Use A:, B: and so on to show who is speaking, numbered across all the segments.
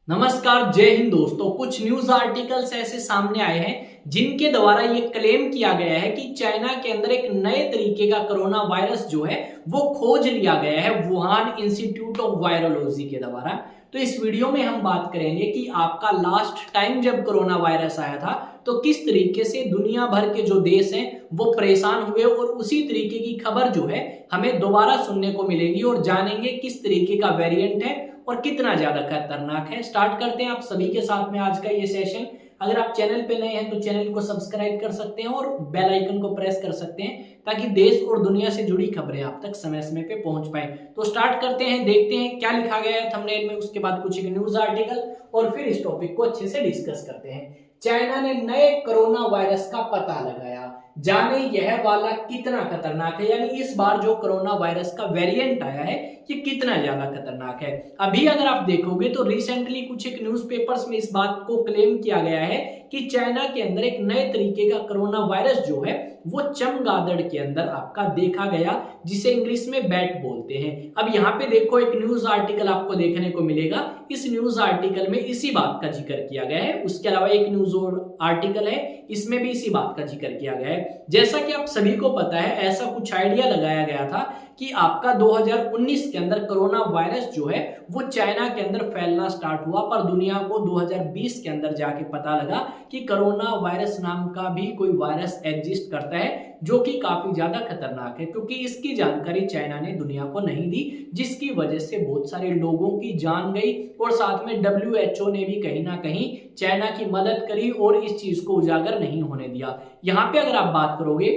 A: नमस्कार, जय हिंद दोस्तों। कुछ न्यूज आर्टिकल्स ऐसे सामने आए हैं जिनके द्वारा ये क्लेम किया गया है कि चाइना के अंदर एक नए तरीके का कोरोना वायरस जो है वो खोज लिया गया है वुहान इंस्टीट्यूट ऑफ वायरोलॉजी के द्वारा। तो इस वीडियो में हम बात करेंगे कि आपका लास्ट टाइम जब कोरोना वायरस आया था तो किस तरीके से दुनिया भर के जो देश हैं वो परेशान हुए और उसी तरीके की खबर जो है हमें दोबारा सुनने को मिलेगी और जानेंगे किस तरीके का वेरिएंट है और कितना ज्यादा खतरनाक है। स्टार्ट करते हैं आप सभी के साथ में आज का ये सेशन। अगर आप चैनल पे नए हैं तो चैनल को सब्सक्राइब कर सकते हैं और बेल आइकन को प्रेस कर सकते हैं ताकि देश और दुनिया से जुड़ी खबरें आप तक समय समय पे पहुंच पाए। तो स्टार्ट करते हैं, देखते हैं क्या लिखा गया है थंबनेल में, उसके बाद कुछ एक न्यूज आर्टिकल और फिर इस टॉपिक को अच्छे से डिस्कस करते हैं। चाइना ने नए कोरोना वायरस का पता लगाया, जाने यह वाला कितना खतरनाक है। यानी इस बार जो कोरोना वायरस का वेरिएंट आया है ये कितना ज्यादा खतरनाक है। अभी अगर आप देखोगे तो रिसेंटली कुछ एक न्यूज़पेपर्स में इस बात को क्लेम किया गया है कि चाइना के अंदर एक नए तरीके का कोरोना वायरस जो है वो चमगादड़ के अंदर आपका देखा गया, जिसे इंग्लिश में बैट बोलते हैं। अब यहाँ पे देखो एक न्यूज आर्टिकल आपको देखने को मिलेगा। इस न्यूज आर्टिकल में इसी बात का जिक्र किया गया है। उसके अलावा एक न्यूज और आर्टिकल है, इसमें भी इसी बात का जिक्र किया गया है। जैसा कि आप सभी को पता है, ऐसा कुछ आइडिया लगाया गया था कि आपका 2019 के अंदर कोरोना वायरस जो है वो चाइना के अंदर फैलना स्टार्ट हुआ, पर दुनिया को 2020 के अंदर जाके पता लगा कि कोरोना वायरस नाम का भी कोई वायरस एग्जिस्ट करता है जो कि काफी ज्यादा खतरनाक है, क्योंकि इसकी जानकारी चाइना ने दुनिया को नहीं दी, जिसकी वजह से बहुत सारे लोगों की जान गई और साथ में WHO ने भी कहीं ना कहीं चाइना की मदद करी और इस चीज को उजागर नहीं होने दिया। यहाँ पे अगर आप बात करोगे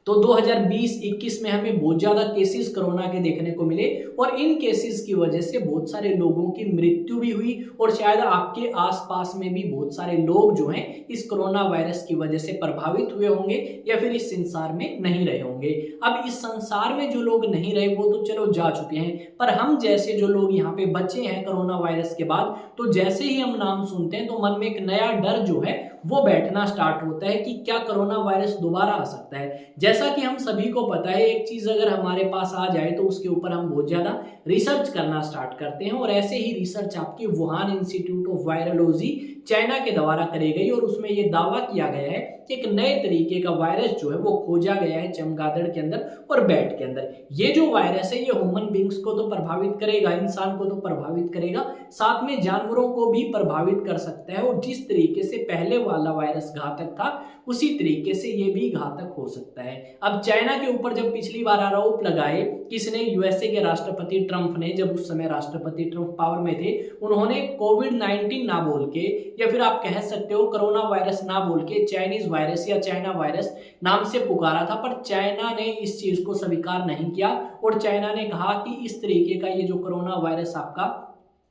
A: तो 2020-21 में हमें बहुत ज्यादा केसेस कोरोना के देखने को मिले और इन केसेस की वजह से बहुत सारे लोगों की मृत्यु भी हुई और शायद आपके आसपास में भी बहुत सारे लोग जो हैं इस कोरोना वायरस की वजह से प्रभावित हुए होंगे या फिर इस संसार में नहीं रहे होंगे। अब इस संसार में जो लोग नहीं रहे वो तो चलो जा चुके हैं, पर हम जैसे जो लोग यहाँ पे बचे हैं कोरोना वायरस के बाद, तो जैसे ही हम नाम सुनते हैं तो मन में एक नया डर जो है वो बैठना स्टार्ट होता है कि क्या कोरोना वायरस दोबारा आ सकता है। जैसा कि हम सभी को पता है, एक चीज अगर हमारे पास आ जाए तो उसके ऊपर हम बहुत ज्यादा रिसर्च करना स्टार्ट करते हैं और ऐसे ही रिसर्च आपकी Wuhan institute of virology China के द्वारा करी गई और उसमें यह दावा किया गया है कि एक नए तरीके का वायरस जो है वो खोजा गया है चमगादड़ के अंदर और बैट के अंदर। ये जो वायरस है ये ह्यूमन बींग्स को तो प्रभावित करेगा, इंसान को तो प्रभावित करेगा, साथ में जानवरों को भी प्रभावित कर सकता है और जिस तरीके से पहले वाला वायरस घातक था उसी तरीके से ये भी घातक हो सकता है। अब चाइना के ऊपर जब पिछली बार आरोप लगाए, किसने? यूएसए के राष्ट्रपति ट्रंप ने, जब उस समय राष्ट्रपति ट्रंप पावर में थे, उन्होंने कोविड-19 ना बोल के या फिर आप कह सकते हो कोरोना वायरस ना बोल के चाइनीज वायरस या चाइना वायरस नाम से पुकारा था, पर चाइना ने इस चीज को स्वीकार नहीं किया और चाइना ने कहा कि इस तरीके का ये जो कोरोना वायरस आपका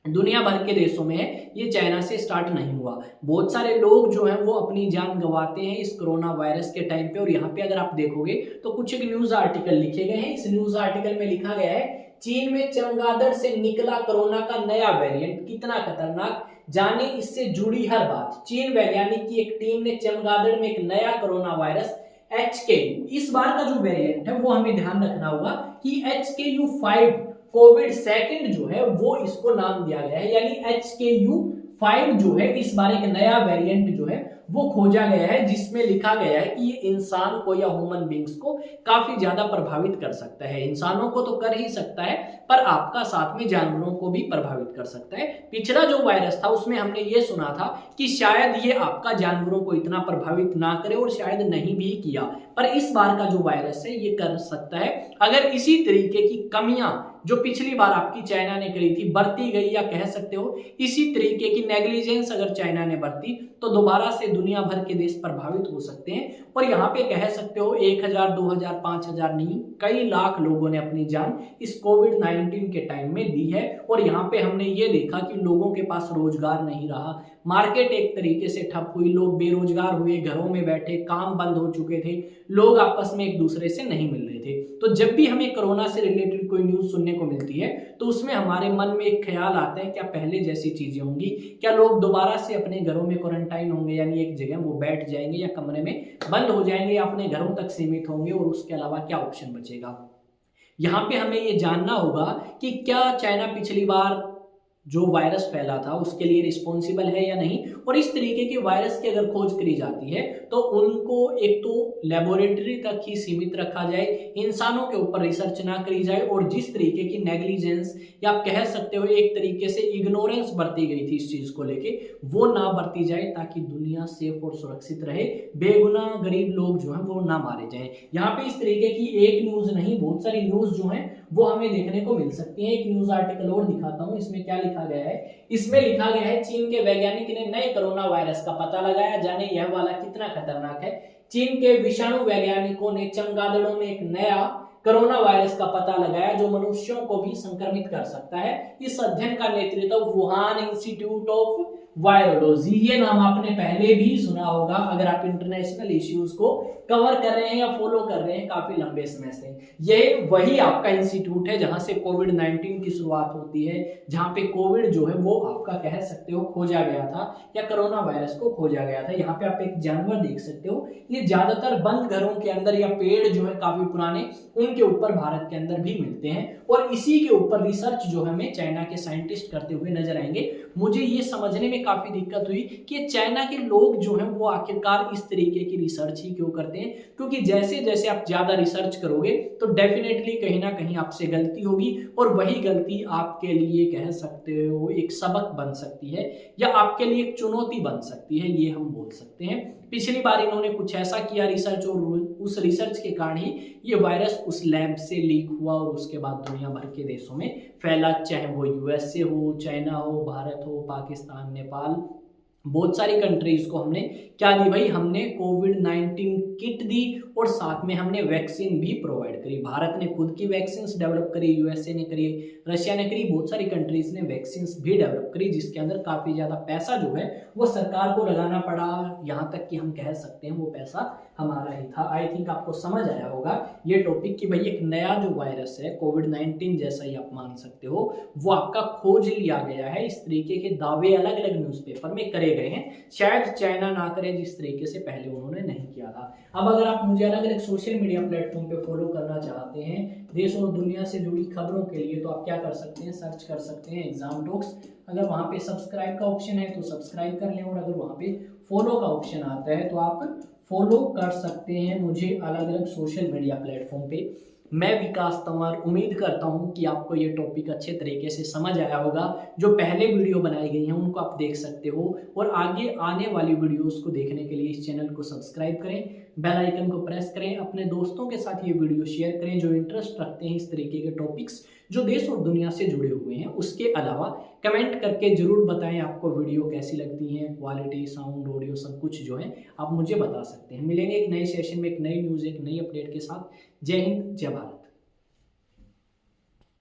A: दुनिया भर के देशों में है ये चाइना से स्टार्ट नहीं हुआ। बहुत सारे लोग जो हैं वो अपनी जान गंवाते हैं इस कोरोना वायरस के टाइम पे। और यहाँ पे अगर आप देखोगे तो कुछ एक न्यूज आर्टिकल लिखे गए हैं। इस न्यूज आर्टिकल में लिखा गया है, चीन में चमगादड़ से निकला कोरोना का नया वेरिएंट, कितना खतरनाक, जाने इससे जुड़ी हर बात। चीन वैज्ञानिक की एक टीम ने चमगादड़ में एक नया कोरोना वायरस HKU, इस बार का जो वेरिएंट है वो हमें ध्यान रखना होगा कि HKU5 कोविड सेकंड जो है वो इसको नाम दिया गया है। यानी HKU5 जो है इस बार एक नया वेरिएंट जो है वो खोजा गया है, जिसमें लिखा गया है कि ये इंसान को या ह्यूमन बींग्स को काफी ज्यादा प्रभावित कर सकता है। इंसानों को तो कर ही सकता है पर आपका साथ में जानवरों को भी प्रभावित कर सकता है। पिछला जो वायरस था उसमें हमने ये सुना था कि शायद ये आपका जानवरों को इतना प्रभावित ना करे और शायद नहीं भी किया, पर इस बार का जो वायरस है ये कर सकता है अगर इसी तरीके की कमियां जो पिछली बार आपकी चाइना ने करी थी बरती गई, या कह सकते हो इसी तरीके की नेग्लिजेंस अगर चाइना ने बरती तो दोबारा से दुनिया भर के देश प्रभावित हो सकते हैं। और यहाँ पे कह सकते हो 1000, 2000, 5000 नहीं, कई लाख लोगों ने अपनी जान इस कोविड-19 के टाइम में दी है। और यहाँ पे हमने ये देखा कि लोगों के पास रोजगार नहीं रहा, मार्केट एक तरीके से ठप हुई, लोग बेरोजगार हुए, घरों में बैठे, काम बंद हो चुके थे, लोग आपस में एक दूसरे से नहीं मिल रहे थे। तो जब भी हमें कोरोना से रिलेटेड कोई न्यूज सुनने को मिलती है तो उसमें हमारे मन में एक ख्याल आता है, क्या पहले जैसी चीजें होंगी, क्या लोग दोबारा से अपने घरों में क्वारंटाइन होंगे, यानी एक जगह वो बैठ जाएंगे या कमरे में बंद हो जाएंगे या अपने घरों तक सीमित होंगे और उसके अलावा क्या ऑप्शन बचेगा। यहाँ पे हमें ये जानना होगा कि क्या चाइना पिछली बार जो वायरस फैला था उसके लिए रिस्पॉन्सिबल है या नहीं, और इस तरीके के वायरस की अगर खोज करी जाती है तो उनको एक तो लेबोरेटरी तक ही सीमित रखा जाए, इंसानों के ऊपर रिसर्च ना करी जाए, और जिस तरीके की नेग्लिजेंस या आप कह सकते हो एक तरीके से इग्नोरेंस बरती गई थी इस चीज को लेके, वो ना बरती जाए, ताकि दुनिया सेफ और सुरक्षित रहे, बेगुनाह गरीब लोग जो हैं वो ना मारे जाएं। यहाँ पे इस तरीके की एक न्यूज नहीं, बहुत सारी न्यूज जो हैं वो हमें देखने को मिल सकती है। एक न्यूज आर्टिकल और दिखाता हूं, इसमें क्या लिखा गया है। इसमें लिखा गया है चीन के वैज्ञानिक ने नए कोरोना वायरस का पता लगाया, जाने यह वाला कितना खतरनाक है। चीन के विषाणु वैज्ञानिकों ने चमगादड़ों में एक नया कोरोना वायरस का पता लगाया जो मनुष्यों को भी संक्रमित कर सकता है। इस अध्ययन का नेतृत्व वुहान इंस्टीट्यूट ऑफ वायरोलॉजी, ये नाम आपने पहले भी सुना होगा अगर आप इंटरनेशनल इश्यूज को कवर कर रहे हैं या फॉलो कर रहे हैं काफी लंबे समय से। ये वही आपका इंस्टीट्यूट है जहां से कोविड-19 की शुरुआत होती है, जहां पे कोविड जो है वो आपका कह सकते हो खोजा गया था, या कोरोना वायरस को खोजा गया था। यहाँ पे आप एक जानवर देख सकते हो, ये ज्यादातर बंद घरों के अंदर या पेड़ जो है काफी पुराने उनके ऊपर भारत के अंदर भी मिलते हैं, और इसी के ऊपर रिसर्च जो हमें चाइना के साइंटिस्ट करते हुए नजर आएंगे। मुझे ये समझने में काफी दिक्कत हुई कि चाइना के लोग जो हैं वो आखिरकार इस तरीके की रिसर्च ही क्यों करते हैं, क्योंकि जैसे जैसे आप ज्यादा रिसर्च करोगे तो डेफिनेटली कहीं ना कहीं आपसे गलती होगी, और वही गलती आपके लिए कह सकते हो एक सबक बन सकती है, या आपके लिए एक चुनौती बन सकती है, ये हम बोल सकते हैं। पिछली बार इन्होंने कुछ ऐसा किया रिसर्च, और उस रिसर्च के कारण ही ये वायरस उस लैब से लीक हुआ और उसके बाद दुनिया भर के देशों में फैला, चाहे वो यूएसए हो, चाइना हो, भारत हो, पाकिस्तान, नेपाल, बहुत सारी कंट्रीज को हमने क्या दी भाई, हमने कोविड-19 किट दी, और साथ में हमने वैक्सीन भी प्रोवाइड करी। भारत ने खुद की वैक्सीन डेवलप करी, यूएसए ने करी, रशिया ने करी, बहुत सारी कंट्रीज ने वैक्सीन भी डेवलप करी, जिसके अंदर काफी ज्यादा पैसा जो है वो सरकार को लगाना पड़ा, यहाँ तक कि हम कह सकते हैं वो पैसा हमारा ही था। आई थिंक आपको समझ आया होगा ये टॉपिक कि भाई एक नया जो वायरस है कोविड-19 जैसा ही आप मान सकते हो, वो आपका खोज लिया गया है। इस तरीके के दावे अलग अलग न्यूज़पेपर में करे गए हैं, शायद चाइना ना करे जिस तरीके से पहले उन्होंने नहीं किया था। अब अगर आप मुझे अलग अलग सोशल मीडिया प्लेटफॉर्म पे फॉलो करना चाहते हैं देश और दुनिया से जुड़ी खबरों के लिए, तो आप क्या कर सकते हैं, सर्च कर सकते हैं एग्जाम टॉक्स। अगर वहाँ पे सब्सक्राइब का ऑप्शन है तो सब्सक्राइब कर लें, और अगर वहाँ पे फॉलो का ऑप्शन आता है तो आप फॉलो कर सकते हैं मुझे अलग अलग सोशल मीडिया प्लेटफॉर्म पे। मैं विकास तंवर उम्मीद करता हूं कि आपको ये टॉपिक अच्छे तरीके से समझ आया होगा। जो पहले वीडियो बनाई गई हैं उनको आप देख सकते हो, और आगे आने वाली वीडियोस को देखने के लिए इस चैनल को सब्सक्राइब करें, बेल आइकन को प्रेस करें, अपने दोस्तों के साथ ये वीडियो शेयर करें जो इंटरेस्ट रखते हैं इस तरीके के टॉपिक्स जो देश और दुनिया से जुड़े हुए हैं। उसके अलावा कमेंट करके जरूर बताएं आपको वीडियो कैसी लगती है, क्वालिटी, साउंड, ऑडियो सब कुछ जो है आप मुझे बता सकते हैं। मिलेंगे एक नए सेशन में एक नई न्यूज़, एक नई अपडेट के साथ। जय हिंद, जय भारत।